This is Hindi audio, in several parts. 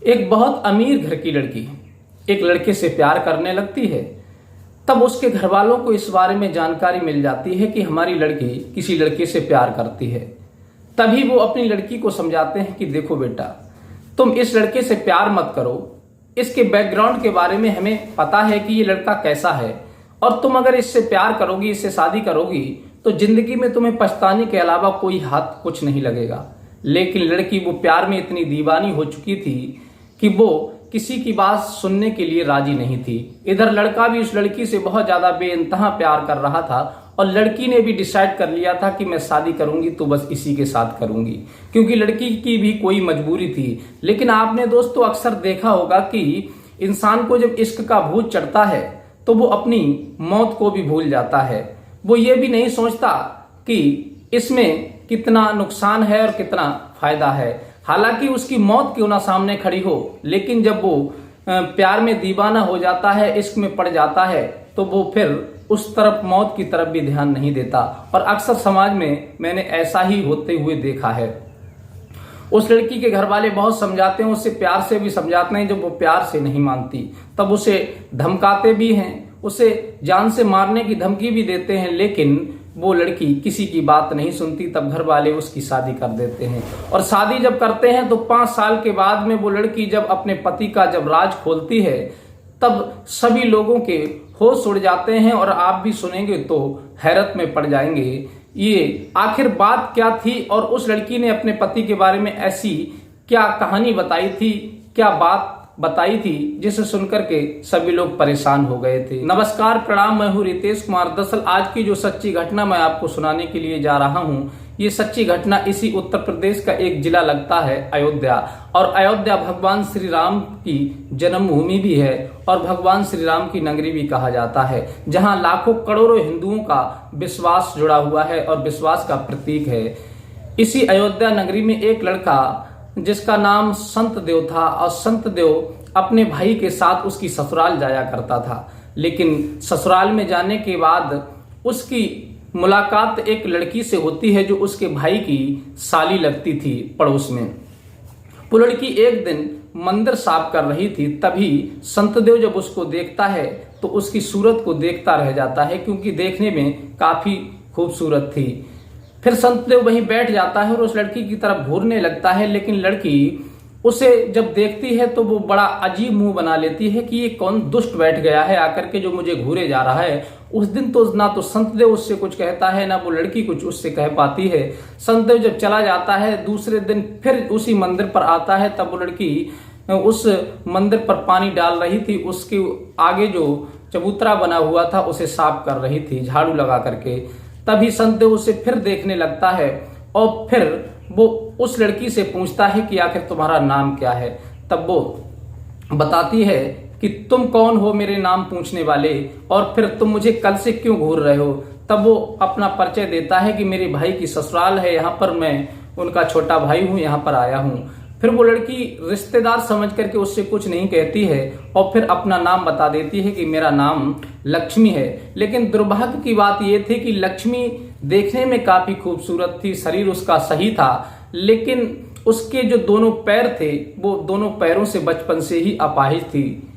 एक बहुत अमीर घर की लड़की एक लड़के से प्यार करने लगती है। तब उसके घर वालों को इस बारे में जानकारी मिल जाती है कि हमारी लड़की किसी लड़के से प्यार करती है। तभी वो अपनी लड़की को समझाते हैं कि देखो बेटा, तुम इस लड़के से प्यार मत करो। इसके बैकग्राउंड के बारे में हमें पता है कि ये लड़का कैसा है, और तुम अगर इससे प्यार करोगी, इससे शादी करोगी, तो जिंदगी में तुम्हें पछताने के अलावा कोई हाथ कुछ नहीं लगेगा। लेकिन लड़की वो प्यार में इतनी दीवानी हो चुकी थी कि वो किसी की बात सुनने के लिए राजी नहीं थी। इधर लड़का भी उस लड़की से बहुत ज्यादा बेइंतहा प्यार कर रहा था, और लड़की ने भी डिसाइड कर लिया था कि मैं शादी करूंगी तो बस इसी के साथ करूंगी, क्योंकि लड़की की भी कोई मजबूरी थी। लेकिन आपने दोस्तों अक्सर देखा होगा कि इंसान को जब इश्क का भूत चढ़ता है तो वो अपनी मौत को भी भूल जाता है। वो ये भी नहीं सोचता कि इसमें कितना नुकसान है और कितना फायदा है। हालांकि उसकी मौत क्यों ना सामने खड़ी हो, लेकिन जब वो प्यार में दीवाना हो जाता है, इश्क में पड़ जाता है, तो वो फिर उस तरफ, मौत की तरफ भी ध्यान नहीं देता। और अक्सर समाज में मैंने ऐसा ही होते हुए देखा है। उस लड़की के घर वाले बहुत समझाते हैं, उससे प्यार से भी समझाते हैं। जब वो प्यार से नहीं मानती तब उसे धमकाते भी हैं, उसे जान से मारने की धमकी भी देते हैं। लेकिन वो लड़की किसी की बात नहीं सुनती। तब घर वाले उसकी शादी कर देते हैं, और शादी जब करते हैं तो 5 साल के बाद में वो लड़की जब अपने पति का जब राज खोलती है, तब सभी लोगों के होश उड़ जाते हैं। और आप भी सुनेंगे तो हैरत में पड़ जाएंगे, ये आखिर बात क्या थी, और उस लड़की ने अपने पति के बारे में ऐसी क्या कहानी बताई थी, क्या बात बताई थी, जिसे सुनकर के सभी लोग परेशान हो गए थे। नमस्कार, प्रणाम, मैं हूँ रितेश कुमार। दरअसल आज की जो सच्ची घटना मैं आपको सुनाने के लिए जा रहा हूँ, ये सच्ची घटना इसी उत्तर प्रदेश का एक जिला लगता है अयोध्या। और अयोध्या भगवान श्री राम की जन्मभूमि भी है, और भगवान श्री राम की नगरी भी कहा जाता है, जहाँ लाखों करोड़ों हिंदुओं का विश्वास जुड़ा हुआ है और विश्वास का प्रतीक है। इसी अयोध्या नगरी में एक लड़का जिसका नाम संत देव था, और संत देव अपने भाई के साथ उसकी ससुराल जाया करता था। लेकिन ससुराल में जाने के बाद उसकी मुलाकात एक लड़की से होती है जो उसके भाई की साली लगती थी पड़ोस में। वो लड़की एक दिन मंदिर साफ कर रही थी, तभी संतदेव जब उसको देखता है तो उसकी सूरत को देखता रह जाता है, क्योंकि देखने में काफी खूबसूरत थी। फिर संतदेव वहीं बैठ जाता है और उस लड़की की तरफ घूरने लगता है। लेकिन लड़की उसे जब देखती है तो वो बड़ा अजीब मुंह बना लेती है कि ये कौन दुष्ट बैठ गया है आकर के जो मुझे घूरे जा रहा है। उस दिन तो ना तो संतदेव उससे कुछ कहता है, ना वो लड़की कुछ उससे कह पाती है। संतदेव जब चला जाता है, दूसरे दिन फिर उसी मंदिर पर आता है। तब वो लड़की उस मंदिर पर पानी डाल रही थी, उसके आगे जो चबूतरा बना हुआ था उसे साफ कर रही थी झाड़ू लगा करके। तभी संतदेव उसे फिर देखने लगता है, और फिर वो उस लड़की से पूछता है कि आखिर तुम्हारा नाम क्या है। तब वो बताती है कि तुम कौन हो मेरे नाम पूछने वाले, और फिर तुम मुझे कल से क्यों घूर रहे हो। तब वो अपना परिचय देता है कि मेरे भाई की ससुराल है, यहाँ पर मैं उनका छोटा भाई हूँ, यहाँ पर आया हूँ। फिर वो लड़की रिश्तेदार समझ करके उससे कुछ नहीं कहती है, और फिर अपना नाम बता देती है कि मेरा नाम लक्ष्मी है। लेकिन दुर्भाग्य की बात यह थी कि लक्ष्मी देखने में काफी खूबसूरत थी, शरीर उसका सही था, लेकिन उसके जो दोनों पैर थे वो दोनों पैरों से बचपन से ही अपाहिज थी।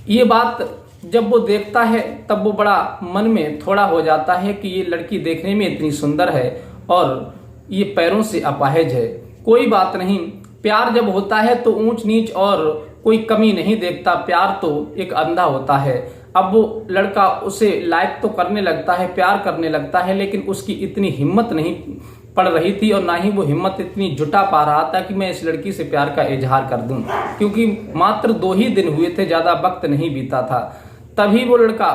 ये बात जब वो देखता है तब वो बड़ा मन में थोड़ा हो जाता है कि ये लड़की देखने में इतनी सुंदर है और ये पैरों से अपाहिज है। कोई बात नहीं, प्यार जब होता है तो ऊंच नीच और कोई कमी नहीं देखता, प्यार तो एक अंधा होता है। अब वो लड़का उसे लाइक तो करने लगता है, प्यार करने लगता है, लेकिन उसकी इतनी हिम्मत नहीं पड़ रही थी, और ना ही वो हिम्मत इतनी जुटा पा रहा था कि मैं इस लड़की से प्यार का इजहार कर दूं, क्योंकि मात्र 2 ही दिन हुए थे, ज्यादा वक्त नहीं बीता था। तभी वो लड़का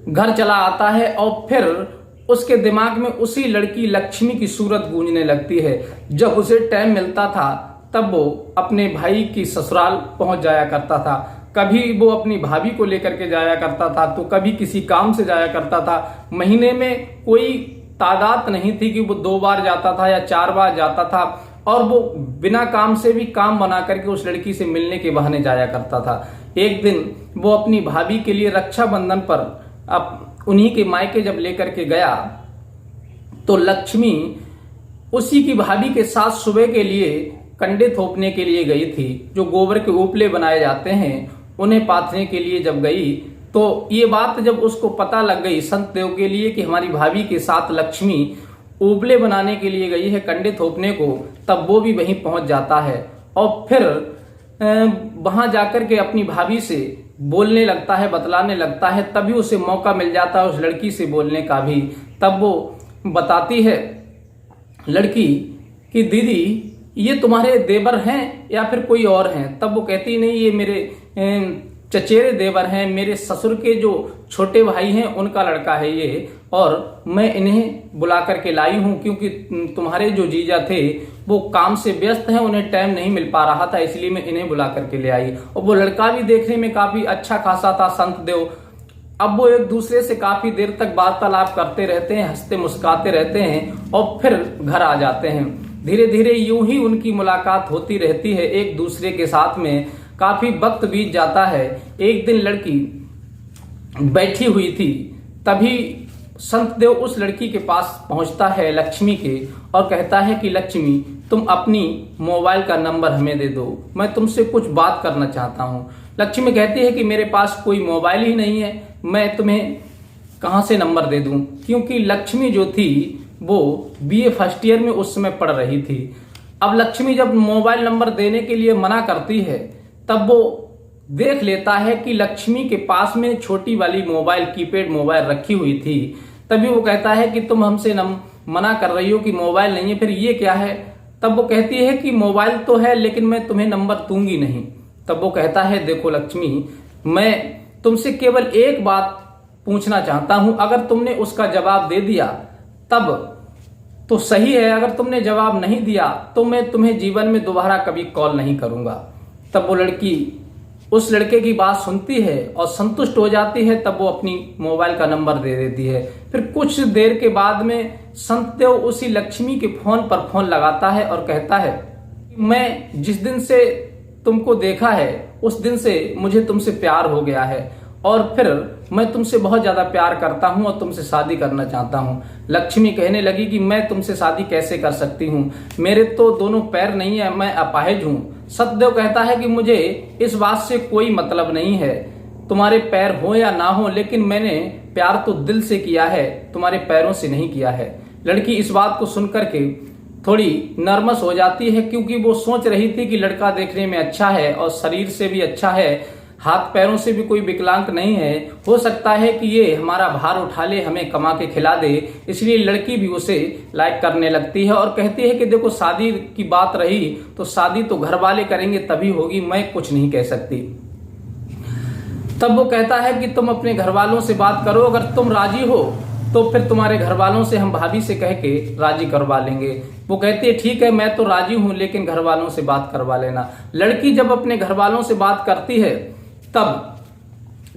घर चला आता है, और फिर उसके दिमाग में उसी लड़की लक्ष्मी की सूरत गूंजने लगती है। जब उसे टाइम मिलता था तब वो अपने भाई की ससुराल पहुंच जाया करता था। कभी वो अपनी भाभी को लेकर के जाया करता था, तो कभी किसी काम से जाया करता था। महीने में कोई तादाद नहीं थी कि वो 2 बार जाता था या 4 बार जाता था, और वो बिना काम से भी काम बना करके उस लड़की से मिलने के बहाने जाया करता था। एक दिन वो अपनी भाभी के लिए रक्षाबंधन पर उन्हीं के मायके जब लेकर के गया, तो लक्ष्मी उसी की भाभी के साथ सुबह के लिए कंडे थोपने के लिए गई थी, जो गोबर के उपले बनाए जाते हैं उन्हें पाथने के लिए जब गई, तो ये बात जब उसको पता लग गई संत देव के लिए कि हमारी भाभी के साथ लक्ष्मी उपले बनाने के लिए गई है कंडे थोपने को, तब वो भी वहीं पहुंच जाता है और फिर वहां जाकर के अपनी भाभी से बोलने लगता है, बतलाने लगता है। तभी उसे मौका मिल जाता है उस लड़की से बोलने का भी। तब वो बताती है लड़की कि दीदी ये तुम्हारे देवर हैं या फिर कोई और हैं? तब वो कहती नहीं, ये मेरे चचेरे देवर हैं, मेरे ससुर के जो छोटे भाई हैं उनका लड़का है ये, और मैं इन्हें बुला करके लाई हूं क्योंकि तुम्हारे जो जीजा थे वो काम से व्यस्त हैं, उन्हें टाइम नहीं मिल पा रहा था, इसलिए मैं इन्हें बुला करके ले आई। और वो लड़का भी देखने में काफी अच्छा खासा था संत देव। अब वो एक दूसरे से काफी देर तक वार्तालाप करते रहते हैं, हंसते मुस्कुराते रहते हैं और फिर घर आ जाते हैं। धीरे धीरे यूं ही उनकी मुलाकात होती रहती है एक दूसरे के साथ में। काफी वक्त बीत जाता है। एक दिन लड़की बैठी हुई थी, तभी संत देव उस लड़की के पास पहुंचता है लक्ष्मी के और कहता है कि लक्ष्मी तुम अपनी मोबाइल का नंबर हमें दे दो, मैं तुमसे कुछ बात करना चाहता हूं। लक्ष्मी कहती है कि मेरे पास कोई मोबाइल ही नहीं है, मैं तुम्हें कहां से नंबर दे दूं, क्योंकि लक्ष्मी जो थी वो बीए फर्स्ट ईयर में उस समय पढ़ रही थी। अब लक्ष्मी जब मोबाइल नंबर देने के लिए मना करती है, तब वो देख लेता है कि लक्ष्मी के पास में छोटी वाली मोबाइल, कीपैड मोबाइल रखी हुई थी। तभी वो कहता है कि तुम हमसे मना कर रही हो कि मोबाइल नहीं है, फिर ये क्या है? तब वो कहती है कि मोबाइल तो है लेकिन मैं तुम्हें नंबर दूंगी नहीं। तब वो कहता है देखो लक्ष्मी, मैं तुमसे केवल एक बात पूछना चाहता हूं, अगर तुमने उसका जवाब दे दिया तब तो सही है, अगर तुमने जवाब नहीं दिया तो मैं तुम्हें जीवन में दोबारा कभी कॉल नहीं करूंगा। तब वो लड़की उस लड़के की बात सुनती है और संतुष्ट हो जाती है। तब वो अपनी मोबाइल का नंबर दे देती है। फिर कुछ देर के बाद में संत देव उसी लक्ष्मी के फोन पर फोन लगाता है और कहता है मैं जिस दिन से तुमको देखा है उस दिन से मुझे तुमसे प्यार हो गया है और फिर मैं तुमसे बहुत ज्यादा प्यार करता हूं और तुमसे शादी करना चाहता हूं। लक्ष्मी कहने लगी कि मैं तुमसे शादी कैसे कर सकती हूं, मेरे तो दोनों पैर नहीं है, मैं अपाहिज हूं। सतदेव कहता है कि मुझे इस बात से कोई मतलब नहीं है, तुम्हारे पैर हो या ना हो, लेकिन मैंने प्यार तो दिल से किया है, तुम्हारे पैरों से नहीं किया है। लड़की इस बात को सुनकर के थोड़ी नर्वस हो जाती है, क्योंकि वो सोच रही थी कि लड़का देखने में अच्छा है और शरीर से भी अच्छा है, हाथ पैरों से भी कोई विकलांग नहीं है, हो सकता है कि ये हमारा भार उठा ले, हमें कमा के खिला दे। इसलिए लड़की भी उसे लाइक करने लगती है और कहती है कि देखो शादी की बात रही तो शादी तो घर वाले करेंगे तभी होगी, मैं कुछ नहीं कह सकती। तब वो कहता है कि तुम अपने घर वालों से बात करो, अगर तुम राजी हो तो फिर तुम्हारे घर वालों से हम भाभी से कह के राजी करवा लेंगे। वो कहती है ठीक है, मैं तो राजी हूं, लेकिन घर वालों से बात करवा लेना। लड़की जब अपने घर वालों से बात करती है तब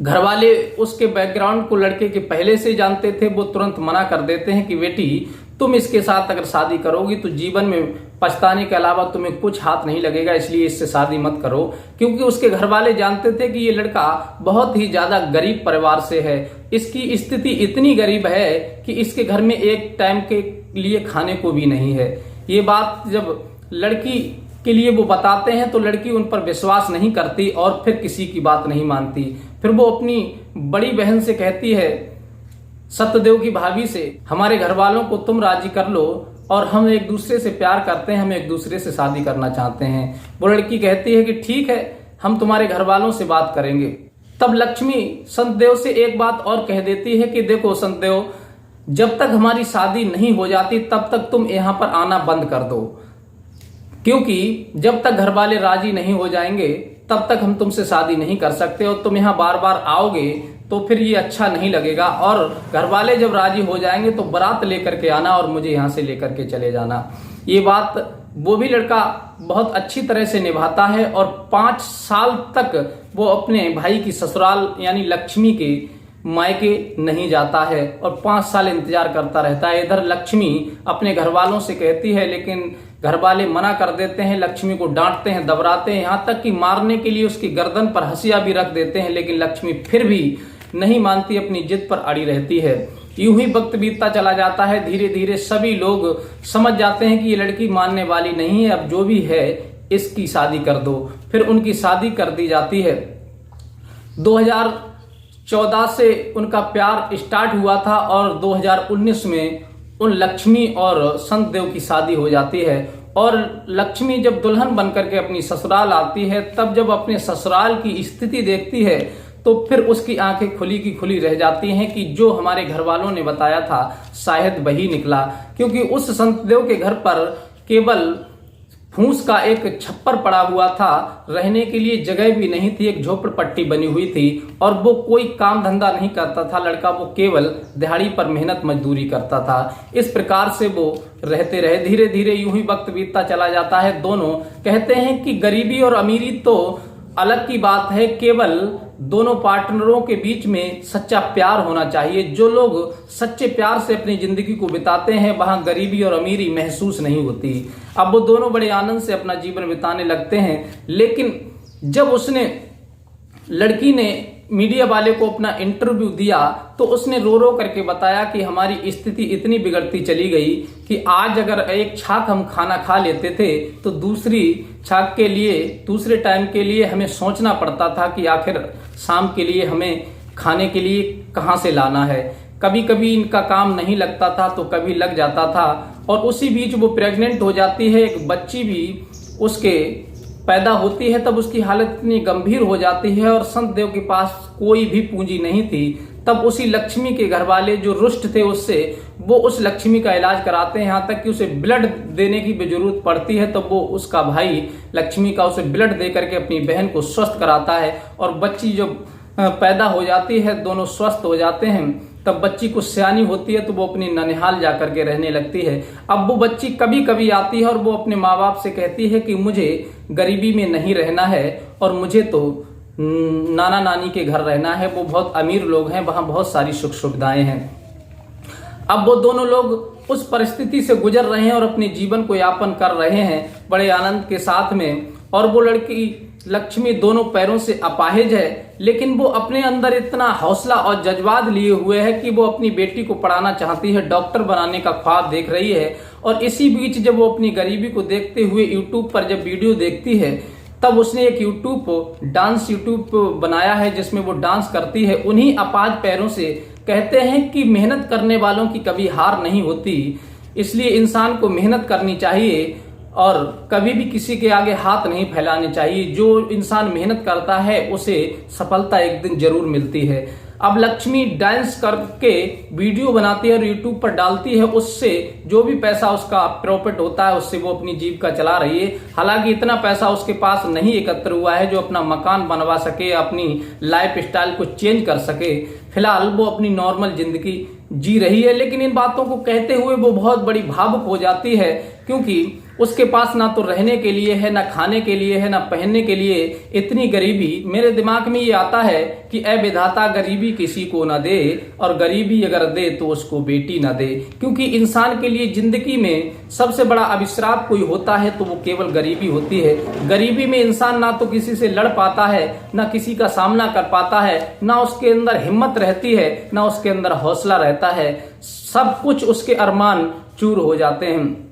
घर वाले उसके बैकग्राउंड को लड़के के पहले से जानते थे। वो तुरंत मना कर देते हैं कि बेटी तुम इसके साथ अगर शादी करोगी तो जीवन में पछताने के अलावा तुम्हें कुछ हाथ नहीं लगेगा, इसलिए इससे शादी मत करो। क्योंकि उसके घर वाले जानते थे कि ये लड़का बहुत ही ज्यादा गरीब परिवार से है, इसकी स्थिति इतनी गरीब है कि इसके घर में एक टाइम के लिए खाने को भी नहीं है। ये बात जब लड़की के लिए वो बताते हैं तो लड़की उन पर विश्वास नहीं करती और फिर किसी की बात नहीं मानती। फिर वो अपनी बड़ी बहन से कहती है, सत्यदेव की भाभी से, हमारे घर वालों को तुम राजी कर लो और हम एक दूसरे से प्यार करते हैं, हम एक दूसरे से शादी करना चाहते हैं। वो लड़की कहती है कि ठीक है, हम तुम्हारे घर वालों से बात करेंगे। तब लक्ष्मी संतदेव से एक बात और कह देती है कि देखो संतदेव, जब तक हमारी शादी नहीं हो जाती तब तक तुम यहाँ पर आना बंद कर दो, क्योंकि जब तक घर वाले राजी नहीं हो जाएंगे तब तक हम तुमसे शादी नहीं कर सकते और तुम यहाँ बार बार आओगे तो फिर ये अच्छा नहीं लगेगा। और घर वाले जब राजी हो जाएंगे तो बारात लेकर के आना और मुझे यहाँ से लेकर के चले जाना। ये बात वो भी लड़का बहुत अच्छी तरह से निभाता है और 5 साल तक वो अपने भाई की ससुराल यानी लक्ष्मी के मायके नहीं जाता है और 5 साल इंतजार करता रहता है। इधर लक्ष्मी अपने घर वालों से कहती है, लेकिन घर वाले मना कर देते हैं, लक्ष्मी को डांटते हैं, दबराते हैं, यहाँ तक कि मारने के लिए उसकी गर्दन पर हंसिया भी रख देते हैं, लेकिन लक्ष्मी फिर भी नहीं मानती, अपनी जिद पर अड़ी रहती है। यूं ही वक्त बीतता चला जाता है। धीरे धीरे सभी लोग समझ जाते हैं कि ये लड़की मानने वाली नहीं है, अब जो भी है इसकी शादी कर दो। फिर उनकी शादी कर दी जाती है। 2014 से उनका प्यार स्टार्ट हुआ था और 2019 में उन लक्ष्मी और संत देव की शादी हो जाती है। और लक्ष्मी जब दुल्हन बनकर के अपनी ससुराल आती है, तब जब अपने ससुराल की स्थिति देखती है तो फिर उसकी आंखें खुली की खुली रह जाती हैं कि जो हमारे घर वालों ने बताया था शायद वही निकला। क्योंकि उस संत देव के घर पर केवल फूस का एक छप्पर पड़ा हुआ था, रहने के लिए जगह भी नहीं थी, एक झोपड़पट्टी बनी हुई थी और वो कोई काम धंधा नहीं करता था लड़का, वो केवल दिहाड़ी पर मेहनत मजदूरी करता था। इस प्रकार से वो रहते रहे। धीरे धीरे यूं ही वक्त बीतता चला जाता है। दोनों कहते हैं कि गरीबी और अमीरी तो अलग की बात है, केवल दोनों पार्टनरों के बीच में सच्चा प्यार होना चाहिए। जो लोग सच्चे प्यार से अपनी जिंदगी को बिताते हैं वहां गरीबी और अमीरी महसूस नहीं होती। अब वो दोनों बड़े आनंद से अपना जीवन बिताने लगते हैं। लेकिन जब लड़की ने मीडिया वाले को अपना इंटरव्यू दिया तो उसने रो रो करके बताया कि हमारी स्थिति इतनी बिगड़ती चली गई कि आज अगर एक छाक हम खाना खा लेते थे तो दूसरी छाक के लिए, दूसरे टाइम के लिए हमें सोचना पड़ता था कि आखिर शाम के लिए हमें खाने के लिए कहाँ से लाना है। कभी कभी इनका काम नहीं लगता था तो कभी लग जाता था। और उसी बीच वो प्रेग्नेंट हो जाती है, एक बच्ची भी उसके पैदा होती है। तब उसकी हालत इतनी गंभीर हो जाती है और संत देव के पास कोई भी पूंजी नहीं थी। तब उसी लक्ष्मी के घर वाले जो रुष्ट थे उससे, वो उस लक्ष्मी का इलाज कराते हैं, यहाँ तक कि उसे ब्लड देने की भी जरूरत पड़ती है। तब वो उसका भाई लक्ष्मी का उसे ब्लड दे करके अपनी बहन को स्वस्थ कराता है और बच्ची जब पैदा हो जाती है, दोनों स्वस्थ हो जाते हैं। तब बच्ची कुछ सियानी होती है तो वो अपनी ननिहाल जाकर के रहने लगती है। अब वो बच्ची कभी कभी आती है और वो अपने माँ बाप से कहती है कि मुझे गरीबी में नहीं रहना है और मुझे तो नाना नानी के घर रहना है, वो बहुत अमीर लोग हैं, वहाँ बहुत सारी सुख सुविधाएं हैं। अब वो दोनों लोग उस परिस्थिति से गुजर रहे हैं और अपने जीवन को यापन कर रहे हैं बड़े आनंद के साथ में। और वो लड़की लक्ष्मी दोनों पैरों से अपाहिज है, लेकिन वो अपने अंदर इतना हौसला और जज्बात लिए हुए है कि वो अपनी बेटी को पढ़ाना चाहती है, डॉक्टर बनाने का ख्वाब देख रही है। और इसी बीच जब वो अपनी गरीबी को देखते हुए यूट्यूब पर जब वीडियो देखती है, तब उसने एक डांस यूट्यूब बनाया है जिसमें वो डांस करती है उन्हीं अपाहिज पैरों से। कहते हैं कि मेहनत करने वालों की कभी हार नहीं होती, इसलिए इंसान को मेहनत करनी चाहिए और कभी भी किसी के आगे हाथ नहीं फैलाने चाहिए। जो इंसान मेहनत करता है उसे सफलता एक दिन जरूर मिलती है। अब लक्ष्मी डांस करके वीडियो बनाती है और यूट्यूब पर डालती है, उससे जो भी पैसा उसका प्रॉफिट होता है उससे वो अपनी जीविका चला रही है। हालांकि इतना पैसा उसके पास नहीं एकत्र हुआ है जो अपना मकान बनवा सके, अपनी लाइफ स्टाइल को चेंज कर सके। फिलहाल वो अपनी नॉर्मल जिंदगी जी रही है। लेकिन इन बातों को कहते हुए वो बहुत बड़ी भावुक हो जाती है, क्योंकि उसके पास ना तो रहने के लिए है, ना खाने के लिए है, ना पहनने के लिए। इतनी गरीबी, मेरे दिमाग में ये आता है कि ऐ विधाता गरीबी किसी को ना दे, और गरीबी अगर दे तो उसको बेटी ना दे। क्योंकि इंसान के लिए जिंदगी में सबसे बड़ा अभिश्राप कोई होता है तो वो केवल गरीबी होती है। गरीबी में इंसान ना तो किसी से लड़ पाता है, ना किसी का सामना कर पाता है, ना उसके अंदर हिम्मत रहती है, ना उसके अंदर हौसला रहता है। सब कुछ उसके अरमान चूर हो जाते हैं।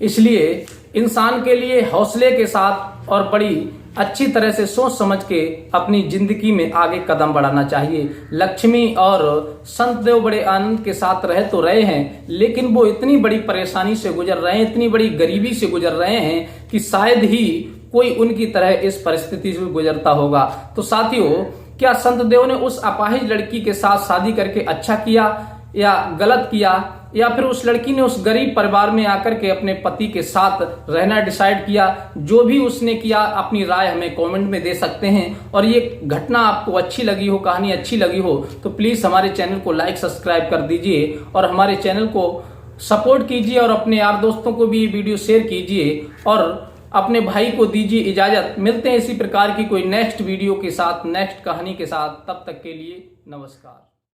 इसलिए इंसान के लिए हौसले के साथ और बड़ी अच्छी तरह से सोच समझ के अपनी जिंदगी में आगे कदम बढ़ाना चाहिए। लक्ष्मी और संत देव बड़े आनंद के साथ रह तो रहे हैं, लेकिन वो इतनी बड़ी परेशानी से गुजर रहे हैं, इतनी बड़ी गरीबी से गुजर रहे हैं कि शायद ही कोई उनकी तरह इस परिस्थिति से गुजरता होगा। तो साथियों, क्या संत देव ने उस अपाहिज लड़की के साथ शादी करके अच्छा किया या गलत किया, या फिर उस लड़की ने उस गरीब परिवार में आकर के अपने पति के साथ रहना डिसाइड किया? जो भी उसने किया, अपनी राय हमें कमेंट में दे सकते हैं। और ये घटना आपको अच्छी लगी हो, कहानी अच्छी लगी हो, तो प्लीज हमारे चैनल को लाइक सब्सक्राइब कर दीजिए और हमारे चैनल को सपोर्ट कीजिए और अपने यार दोस्तों को भी ये वीडियो शेयर कीजिए और अपने भाई को दीजिए इजाजत। मिलते हैं इसी प्रकार की कोई नेक्स्ट वीडियो के साथ, नेक्स्ट कहानी के साथ। तब तक के लिए नमस्कार।